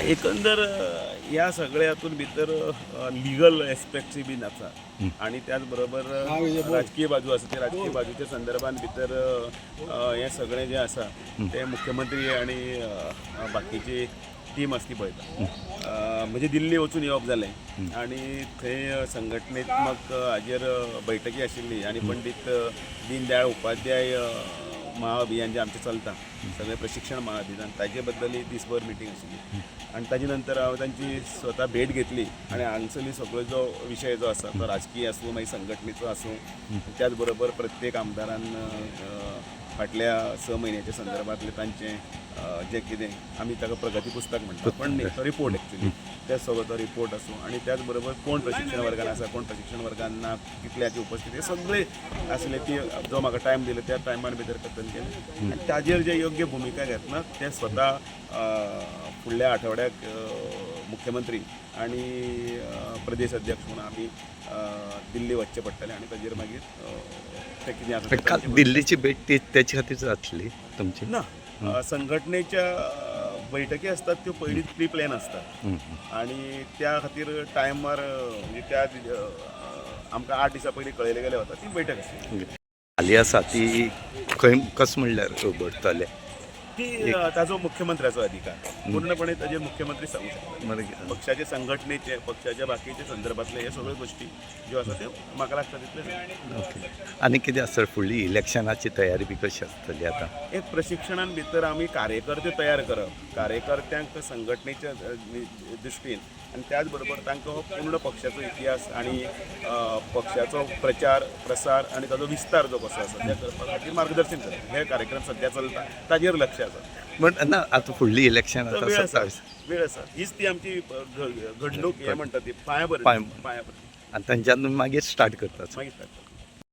एकंदर ह्या सगळ्यातून भितर लिगल एस्पेक्ट्स बीन आसा आणि त्याच बरोबर राजकीय बाजू आसा ते राजकीय बाजूच्या संदर्भात भितर हे सगळें जे आसा ते मुख्यमंत्री आणि बाकीची टीम आसती पळयता. म्हणजे दिल्ली वचून येवप जालें आणि थंय संघटनात्मक हाजेर बैठकी आशिल्ली आणि पंडित दीनदयाळ उपाध्याय महाअभियान जे आमचें चलता सगळें प्रशिक्षण महाअभियान ताजे बद्दल दिसभर मिटींग आशिल्ली आणि ताजे नंतर हांव तांची स्वता भेट घेतली आणि हांगसरली सगळो जो विशय जो आसा तो राजकीय आसूं मागीर संघटनेचो आसूं त्याच बरोबर प्रत्येक आमदारान फाटल्या 6 म्हयन्याच्या संदर्भातले तांचें जे कितें आमी ताका प्रगती पुस्तक म्हणटा पण तो रिपोर्ट एक्चुली ते सगळो तो रिपोर्ट आसूं आणि त्याच बरोबर कोण प्रशिक्षण वर्गान आसा कोण प्रशिक्षण वर्गान ना कितल्याची उपस्थिती हे सगळे आसले ती जो म्हाका टायम दिलो त्या टायमान भितर कथन केलें आनी ताजेर जे योग्य भुमिका घेतना ते स्वता फुडल्या आठवड्याक मुख्यमंत्री आणि प्रदेश अध्यक्ष म्हणून आमी दिल्ली वचचें पडटलें आणि ताजेर मागीर ते कितें आसा दिल्लीची भेट ती त्याची खातीर जातली तुमची ना संघटनेच्या बैठकी असतात त्यो पयलींच प्री प्लॅन आसतात आणि त्या खातीर टायमार म्हणजे त्या आमकां 8 दिसां पयलीं कळयलें गेलें वता ती बैठक आसली. हाली आसा ती खंय कस म्हणल्यार उबरतले ती ताजो मुख्यमंत्र्याचो अधिकार पूर्णपणे ताजेर मुख्यमंत्री सांगू शकता. पक्षाचे संघटनेचे पक्षाच्या बाकीच्या संदर्भातले हे सगळ्यो गोष्टी ज्यो आसा त्यो म्हाका लागता तितले. ओके. आनी कितें आसता फुडली इलेक्शनाची तयारी बी कशी आसतली आतां? एक प्रशिक्षणान भितर आमी कार्यकर्ते तयार करप कार्यकर्त्यांक संघटनेच्या दृश्टीन आणि त्याच बरोबर तांकां हो पूर्ण पक्षाचो इतिहास आणि पक्षाचो प्रचार प्रसार आणि ताजो विस्तार जो कसो आसा त्या करपा खातीर मार्गदर्शन करप हे कार्यक्रम सध्या चलता ताजेर लक्ष आसा. पण ना आतां फुडली इलेक्शन आतां वेळ आसा हीच ती आमची घडणूक हे म्हणटा ती पांयाभरणी आनी थंयच्यान मागीर स्टार्ट करतात. मागीर